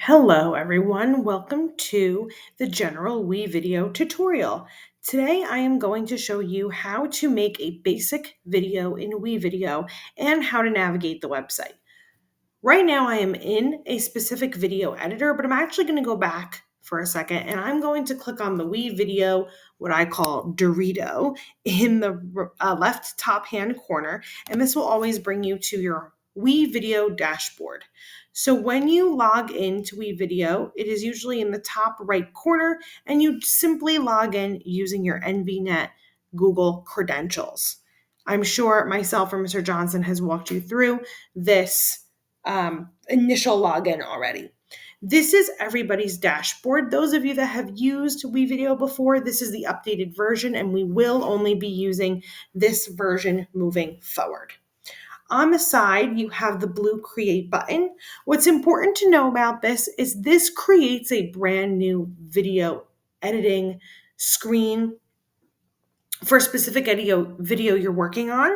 Hello everyone, welcome to the general WeVideo tutorial. Today I am going to show you how to make a basic video in WeVideo and how to navigate the website. Right now I am in a specific video editor, but I'm actually going to go back for a second and I'm going to click on the WeVideo, what I call Dorito, in the left top hand corner, and this will always bring you to your WeVideo dashboard. So when you log into WeVideo, it is usually in the top right corner, and you simply log in using your NVNet Google credentials. I'm sure myself or Mr. Johnson has walked you through this initial login already. This is everybody's dashboard. Those of you that have used WeVideo before, this is the updated version, and we will only be using this version moving forward. On the side, you have the blue create button. What's important to know about this creates a brand new video editing screen for a specific video you're working on.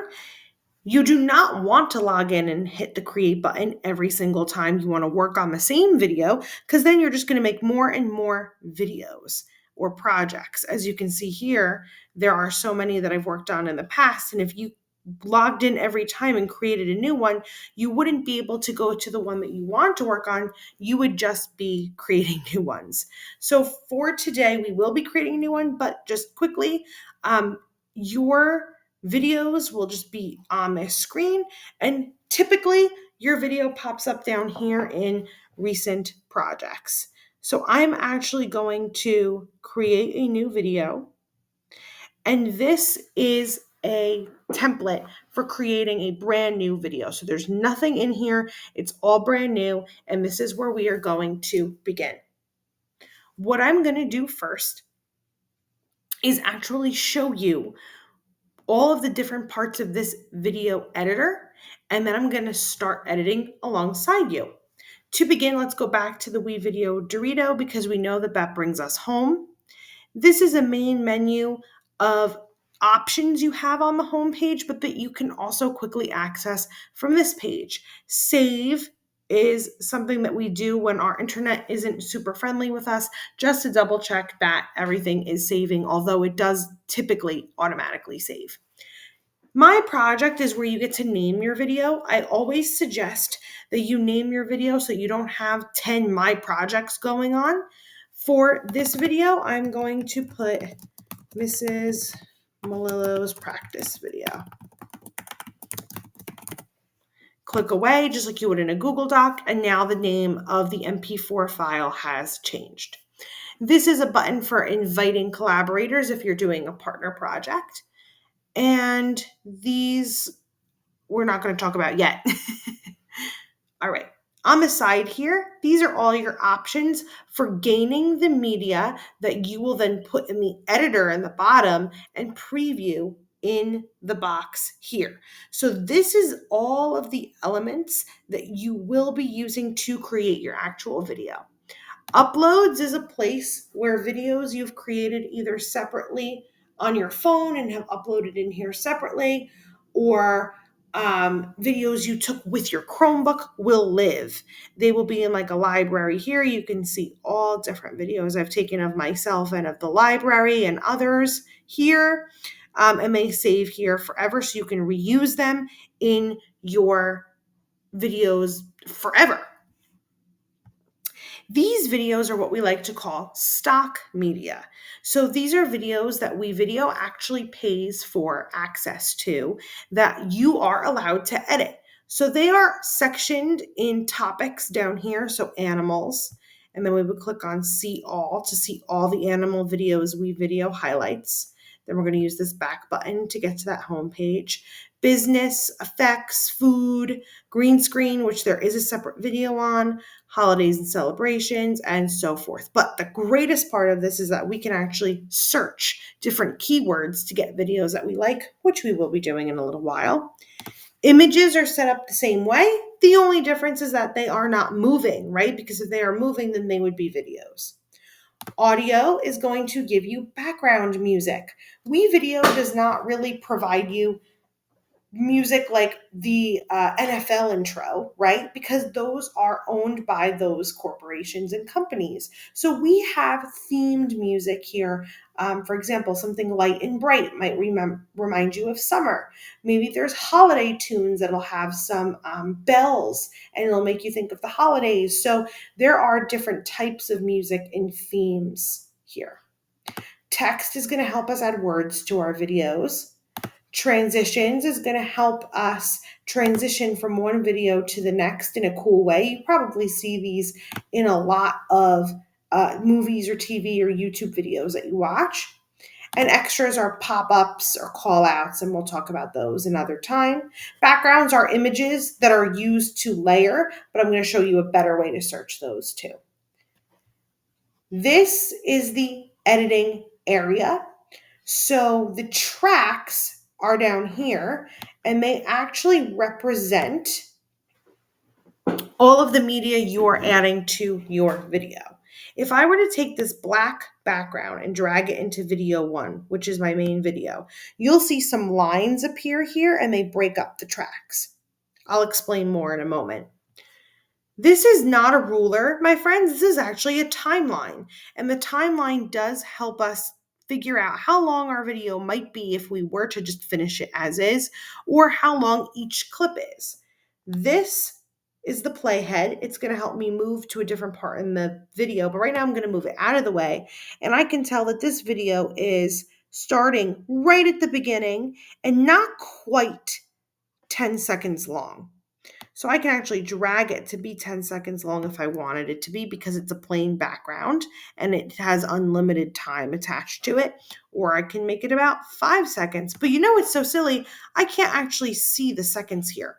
You do not want to log in and hit the create button every single time you want to work on the same video, because then you're just going to make more and more videos or projects. As you can see here, there are so many that I've worked on in the past, and if you logged in every time and created a new one, you wouldn't be able to go to the one that you want to work on. You would just be creating new ones. So for today, we will be creating a new one, but just quickly, your videos will just be on this screen, and typically your video pops up down here in recent projects. So I'm actually going to create a new video, and this is a template for creating a brand new video. So there's nothing in here, it's all brand new, and this is where we are going to begin. What I'm going to do first is actually show you all of the different parts of this video editor, and then I'm going to start editing alongside you. To begin, let's go back to the WeVideo Dorito because we know that that brings us home. This is a main menu of options you have on the home page, but that you can also quickly access from this page. Save is something that we do when our internet isn't super friendly with us, just to double check that everything is saving, although it does typically automatically save. My project is where you get to name your video. I always suggest that you name your video so you don't have 10 my projects going on. For this video, I'm going to put Mrs. Malillo's practice video. Click away just like you would in a Google Doc, and now the name of the MP4 file has changed. This is a button for inviting collaborators if you're doing a partner project. And these we're not going to talk about yet. All right. On the side here, these are all your options for gaining the media that you will then put in the editor in the bottom and preview in the box here. So this is all of the elements that you will be using to create your actual video. Uploads is a place where videos you've created either separately on your phone and have uploaded in here separately, or videos you took with your Chromebook will live. They will be in like a library here. You can see all different videos I've taken of myself and of the library and others here, and they save here forever, so you can reuse them in your videos forever. These videos are what we like to call stock media. So these are videos that WeVideo actually pays for access to that you are allowed to edit. So they are sectioned in topics down here, so animals, and then we would click on see all to see all the animal videos WeVideo highlights. Then we're going to use this back button to get to that home page. Business, effects, food, green screen, which there is a separate video on, holidays and celebrations, and so forth. But the greatest part of this is that we can actually search different keywords to get videos that we like, which we will be doing in a little while. Images are set up the same way. The only difference is that they are not moving, right? Because if they are moving, then they would be videos. Audio is going to give you background music. WeVideo does not really provide you music like the NFL intro, right? Because those are owned by those corporations and companies. So we have themed music here. For example, something light and bright might remind you of summer. Maybe there's holiday tunes that'll have some bells and it'll make you think of the holidays. So there are different types of music and themes here. Text is going to help us add words to our videos. Transitions is going to help us transition from one video to the next in a cool way. You probably see these in a lot of movies or TV or YouTube videos that you watch. And extras are pop-ups or call-outs, and we'll talk about those another time. Backgrounds are images that are used to layer, but I'm going to show you a better way to search those too. This is the editing area. So the tracks are down here, and they actually represent all of the media you are adding to your video. If I were to take this black background and drag it into video 1, which is my main video, you'll see some lines appear here and they break up the tracks. I'll explain more in a moment. This is not a ruler, my friends. This is actually a timeline. And the timeline does help us figure out how long our video might be if we were to just finish it as is, or how long each clip is. This is the playhead. It's going to help me move to a different part in the video, but right now I'm going to move it out of the way. And I can tell that this video is starting right at the beginning and not quite 10 seconds long. So I can actually drag it to be 10 seconds long if I wanted it to be, because it's a plain background and it has unlimited time attached to it. Or I can make it about 5 seconds. But you know, it's so silly. I can't actually see the seconds here.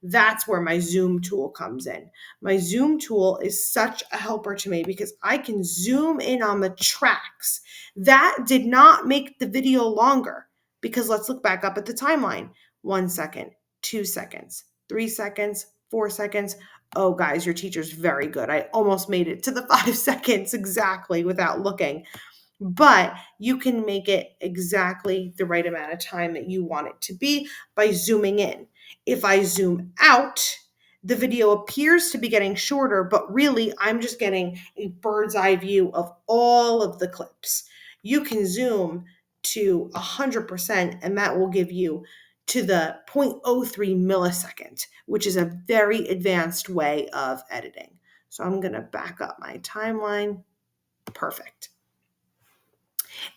That's where my zoom tool comes in. My zoom tool is such a helper to me because I can zoom in on the tracks. That did not make the video longer, because let's look back up at the timeline. 1 second, 2 seconds, 3 seconds, 4 seconds. Oh, guys, your teacher's very good. I almost made it to the 5 seconds exactly without looking. But you can make it exactly the right amount of time that you want it to be by zooming in. If I zoom out, the video appears to be getting shorter, but really I'm just getting a bird's eye view of all of the clips. You can zoom to 100%, and that will give you to the 0.03 millisecond, which is a very advanced way of editing. So I'm going to back up my timeline. Perfect.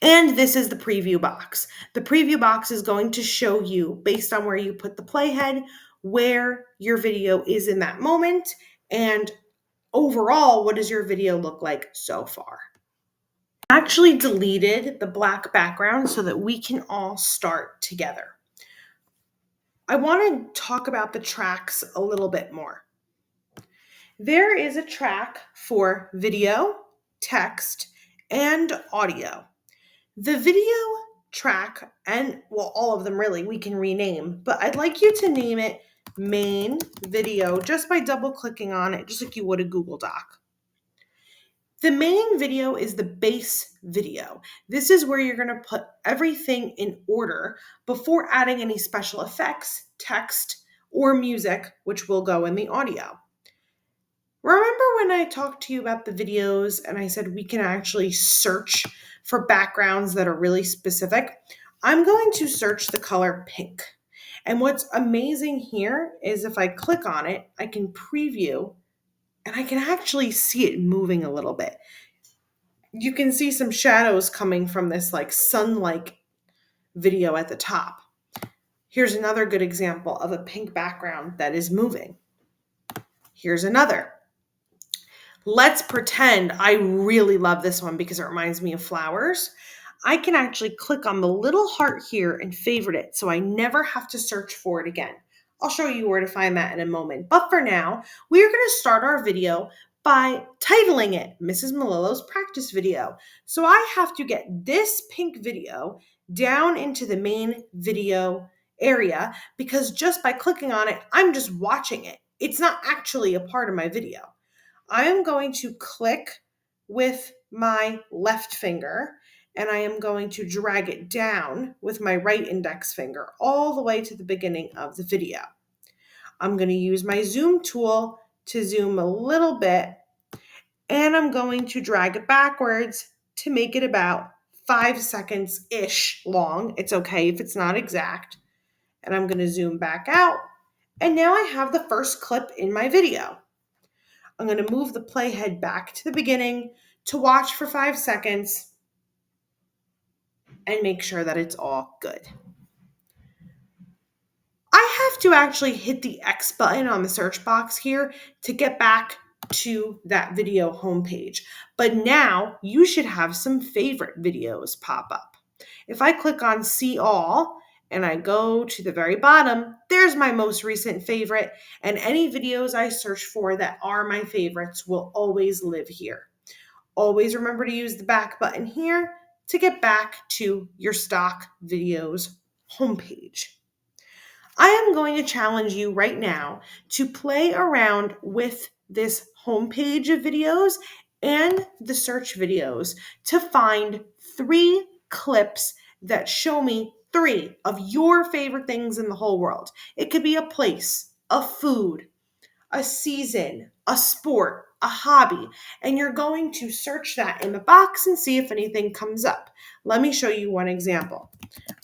And this is the preview box. The preview box is going to show you, based on where you put the playhead, where your video is in that moment, and overall, what does your video look like so far? I actually deleted the black background so that we can all start together. I want to talk about the tracks a little bit more. There is a track for video, text, and audio. The video track, and well, all of them really, we can rename, but I'd like you to name it main video just by double clicking on it, just like you would a Google Doc. The main video is the base video. This is where you're going to put everything in order before adding any special effects, text, or music, which will go in the audio. Remember when I talked to you about the videos and I said we can actually search for backgrounds that are really specific? I'm going to search the color pink. And what's amazing here is if I click on it, I can preview and I can actually see it moving a little bit. You can see some shadows coming from this like sun-like video at the top. Here's another good example of a pink background that is moving. Here's another. Let's pretend I really love this one because it reminds me of flowers. I can actually click on the little heart here and favorite it so I never have to search for it again. I'll show you where to find that in a moment. But for now, we are going to start our video by titling it Mrs. Malillo's practice video. So I have to get this pink video down into the main video area because just by clicking on it, I'm just watching it. It's not actually a part of my video. I'm going to click with my left finger and I am going to drag it down with my right index finger all the way to the beginning of the video. I'm going to use my zoom tool to zoom a little bit, and I'm going to drag it backwards to make it about 5 seconds-ish long. It's okay if it's not exact. And I'm going to zoom back out. And now I have the first clip in my video. I'm going to move the playhead back to the beginning to watch for 5 seconds and make sure that it's all good. I have to actually hit the X button on the search box here to get back to that video homepage. But now you should have some favorite videos pop up. If I click on See All and I go to the very bottom, there's my most recent favorite, and any videos I search for that are my favorites will always live here. Always remember to use the back button here to get back to your stock videos homepage. I am going to challenge you right now to play around with this homepage of videos and the search videos to find 3 clips that show me 3 of your favorite things in the whole world. It could be a place, a food, a season, a sport, a hobby, and you're going to search that in the box and see if anything comes up. Let me show you one example.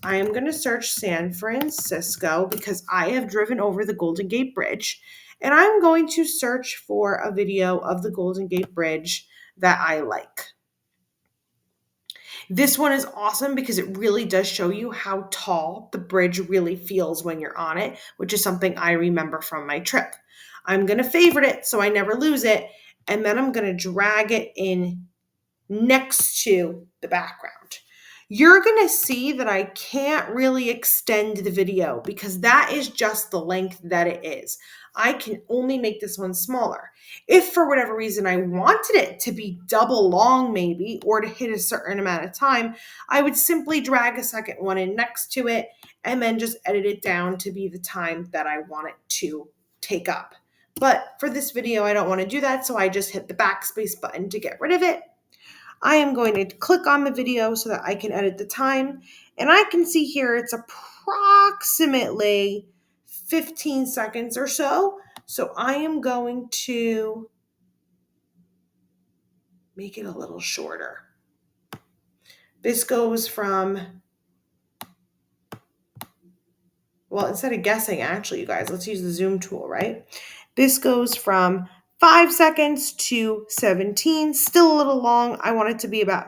I am going to search San Francisco because I have driven over the Golden Gate Bridge, and I'm going to search for a video of the Golden Gate Bridge that I like. This one is awesome because it really does show you how tall the bridge really feels when you're on it, which is something I remember from my trip. I'm going to favorite it so I never lose it, and then I'm going to drag it in next to the background. You're going to see that I can't really extend the video because that is just the length that it is. I can only make this one smaller. If for whatever reason I wanted it to be double long maybe, or to hit a certain amount of time, I would simply drag a second one in next to it and then just edit it down to be the time that I want it to take up. But for this video, I don't want to do that, so I just hit the backspace button to get rid of it. I am going to click on the video so that I can edit the time. And I can see here it's approximately 15 seconds or so. So I am going to make it a little shorter. This goes from, well, instead of guessing, actually, you guys, let's use the zoom tool, right? This goes from 5 seconds to 17, still a little long. I want it to be about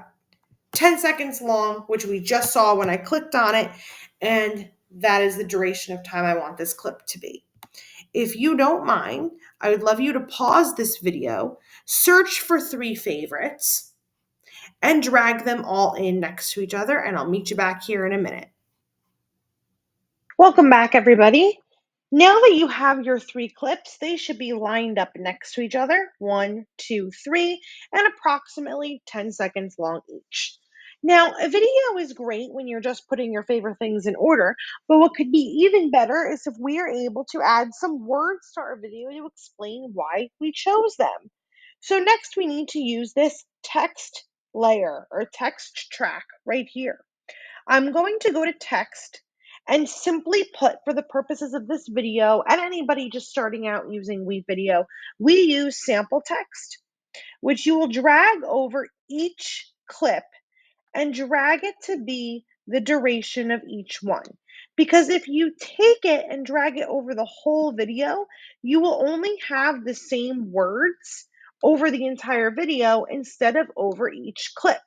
10 seconds long, which we just saw when I clicked on it, and that is the duration of time I want this clip to be. If you don't mind, I would love you to pause this video, search for 3 favorites, and drag them all in next to each other, and I'll meet you back here in a minute. Welcome back, everybody. Now that you have your 3 clips, they should be lined up next to each other, 1, 2, 3, and approximately 10 seconds long each. Now, a video is great when you're just putting your favorite things in order, but what could be even better is if we are able to add some words to our video to explain why we chose them. So next we need to use this text layer or text track right here. I'm going to go to text and simply put, for the purposes of this video and anybody just starting out using WeVideo, we use sample text, which you will drag over each clip and drag it to be the duration of each one. Because if you take it and drag it over the whole video, you will only have the same words over the entire video instead of over each clip.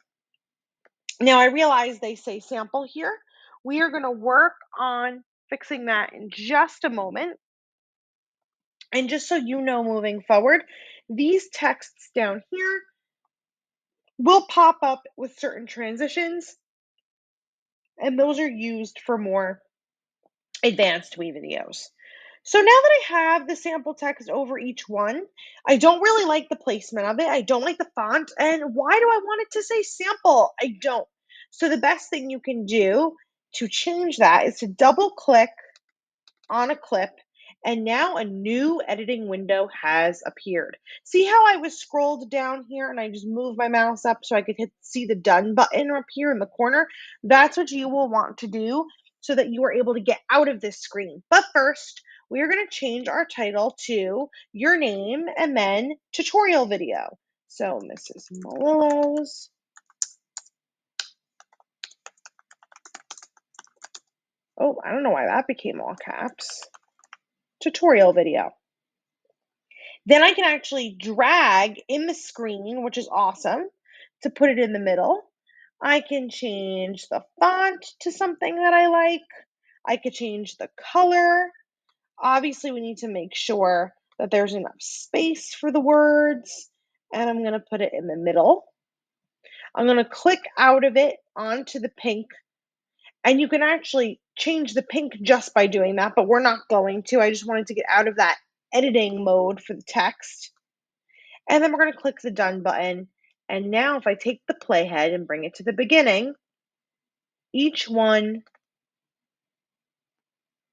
Now, I realize they say sample here. We are going to work on fixing that in just a moment. And just so you know, moving forward, these texts down here will pop up with certain transitions, and those are used for more advanced WeVideos. So now that I have the sample text over each one, I don't really like the placement of it. I don't like the font. And why do I want it to say sample? I don't. So the best thing you can do to change that is to double click on a clip And now a new editing window has appeared. See how I was scrolled down here and I just moved my mouse up so I could see the done button up here in the corner? That's what you will want to do so that you are able to get out of this screen. But first, we are going to change our title to your name and then tutorial video. So Mrs. Malillo's I don't know why that became all caps. Tutorial video. Then I can actually drag in the screen, which is awesome, to put it in the middle. I can change the font to something that I like. I could change the color. Obviously, we need to make sure that there's enough space for the words. And I'm going to put it in the middle. I'm going to click out of it onto the pink. And you can actually change the pink just by doing that, but we're not going to. I just wanted to get out of that editing mode for the text. And then we're going to click the done button. And now if I take the playhead and bring it to the beginning, each one,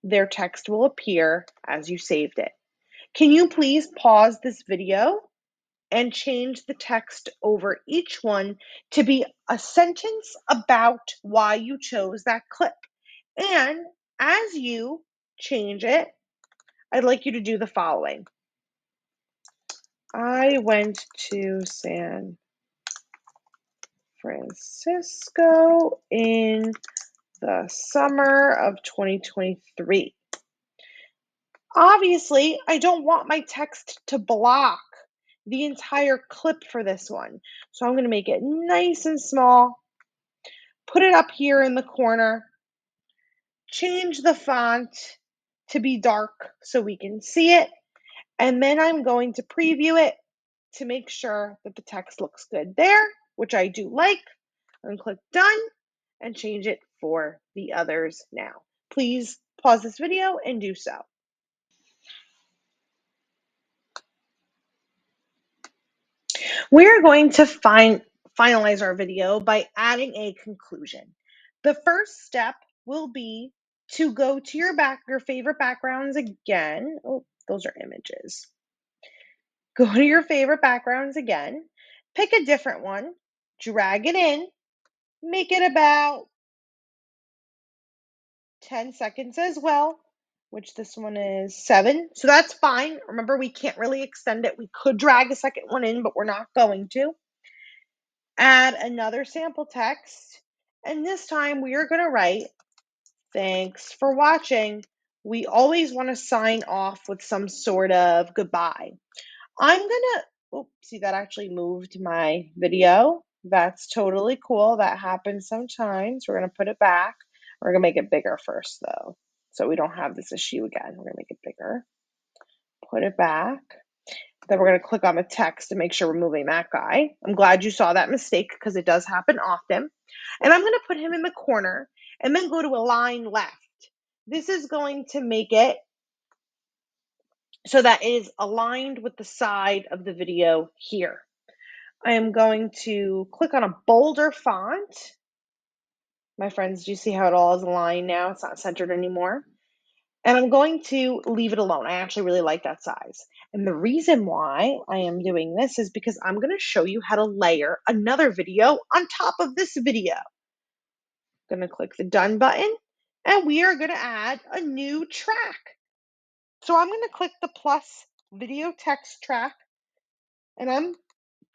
their text will appear as you saved it. Can you please pause this video and change the text over each one to be a sentence about why you chose that clip? And as you change it, I'd like you to do the following. I went to San Francisco in the summer of 2023. Obviously, I don't want my text to block the entire clip for this one. So I'm going to make it nice and small, put it up here in the corner, change the font to be dark so we can see it, and then I'm going to preview it to make sure that the text looks good there, which I do like. I'm going to click done and change it for the others now. Please pause this video and do so. We're going to finalize our video by adding a conclusion. The first step will be to go to your favorite backgrounds again. Oh, those are images. Go to your favorite backgrounds again, pick a different one, drag it in, make it about 10 seconds as well, which this one is 7. So that's fine. Remember, we can't really extend it. We could drag a second one in, but we're not going to. Add another sample text, and this time we are going to write, "Thanks for watching." We always want to sign off with some sort of goodbye. I'm going to, see, that actually moved my video. That's totally cool. That happens sometimes. We're going to put it back. We're going to make it bigger first, though, so we don't have this issue again. We're going to make it bigger. Put it back. Then we're going to click on the text to make sure we're moving that guy. I'm glad you saw that mistake because it does happen often. And I'm going to put him in the corner and then go to align left. This is going to make it so that it is aligned with the side of the video here. I am going to click on a bolder font. My friends, do you see how it all is aligned now? It's not centered anymore. And I'm going to leave it alone. I actually really like that size. And the reason why I am doing this is because I'm going to show you how to layer another video on top of this video. I'm going to click the done button and we are going to add a new track. So I'm going to click the plus video text track and I'm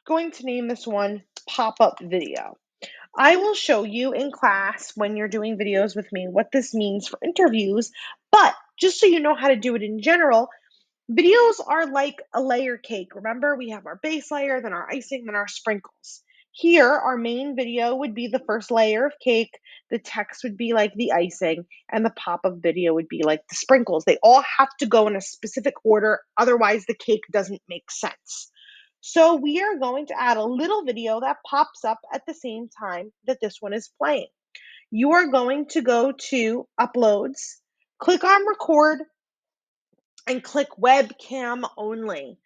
going to name this one pop-up video. I will show you in class when you're doing videos with me what this means for interviews, but just so you know how to do it in general, videos are like a layer cake. Remember, we have our base layer, then our icing, then our sprinkles. Here, our main video would be the first layer of cake, the text would be like the icing, and the pop-up video would be like the sprinkles. They all have to go in a specific order, otherwise the cake doesn't make sense. So we are going to add a little video that pops up at the same time that this one is playing. You are going to go to Uploads, click on Record, and click Webcam Only.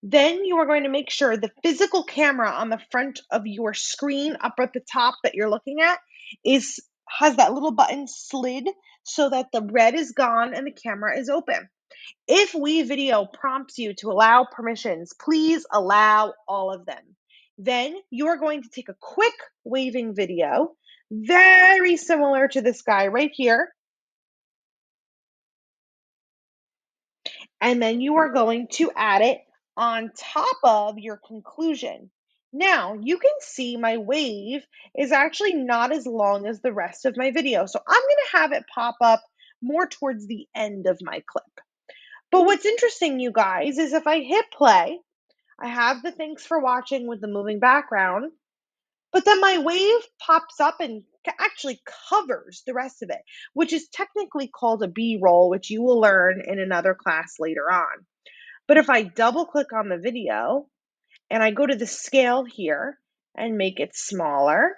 Then you are going to make sure the physical camera on the front of your screen up at the top that you're looking at has that little button slid so that the red is gone and the camera is open. If WeVideo prompts you to allow permissions, please allow all of them. Then you are going to take a quick waving video, very similar to this guy right here, and then you are going to add it on top of your conclusion. Now, you can see my wave is actually not as long as the rest of my video, so I'm going to have it pop up more towards the end of my clip. But what's interesting, you guys, is if I hit play, I have the thanks for watching with the moving background, but then my wave pops up and actually covers the rest of it, which is technically called a B-roll, which you will learn in another class later on. But if I double click on the video and I go to the scale here and make it smaller,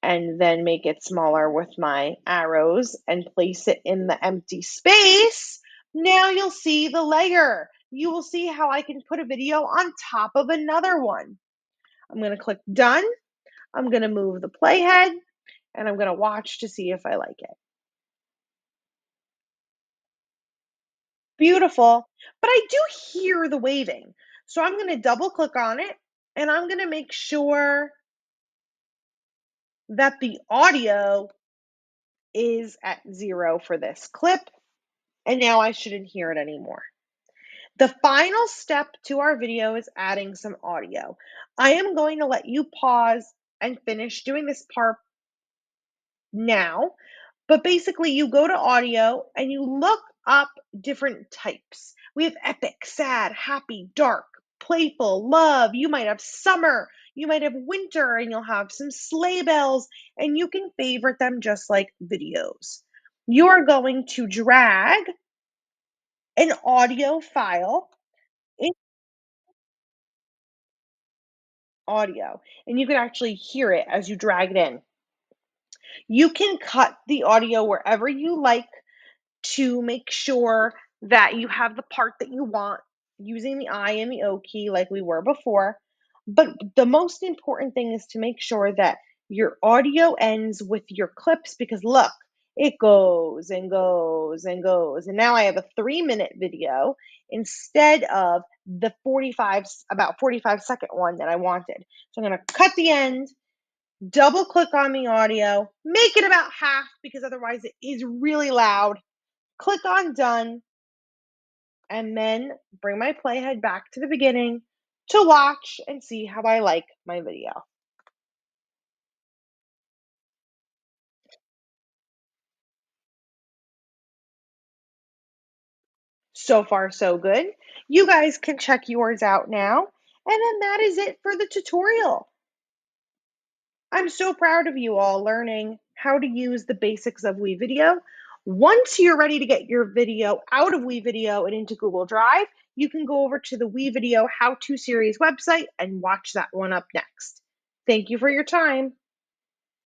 and then make it smaller with my arrows and place it in the empty space, now you'll see the layer. You will see how I can put a video on top of another one. I'm going to click done. I'm going to move the playhead and I'm going to watch to see if I like it. Beautiful. But I do hear the waving. So I'm going to double click on it and I'm going to make sure that the audio is at 0 for this clip. And now I shouldn't hear it anymore. The final step to our video is adding some audio. I am going to let you pause and finish doing this part now. But basically, you go to audio and you look up different types. We have epic, sad, happy, dark, playful, love. You might have summer, you might have winter, and you'll have some sleigh bells, and you can favorite them just like videos. You're going to drag an audio file in audio, and you can actually hear it as you drag it in. You can cut the audio wherever you like to make sure that you have the part that you want using the I and the O key like we were before. But the most important thing is to make sure that your audio ends with your clips because look, it goes and goes and goes. And now I have a 3-minute video instead of the about 45-second one that I wanted. So I'm going to cut the end, double click on the audio, make it about half because otherwise it is really loud. Click on done, and then bring my playhead back to the beginning to watch and see how I like my video. So far, so good. You guys can check yours out now. And then that is it for the tutorial. I'm so proud of you all learning how to use the basics of WeVideo. Once you're ready to get your video out of WeVideo and into Google Drive, you can go over to the WeVideo How To Series website and watch that one up next. Thank you for your time.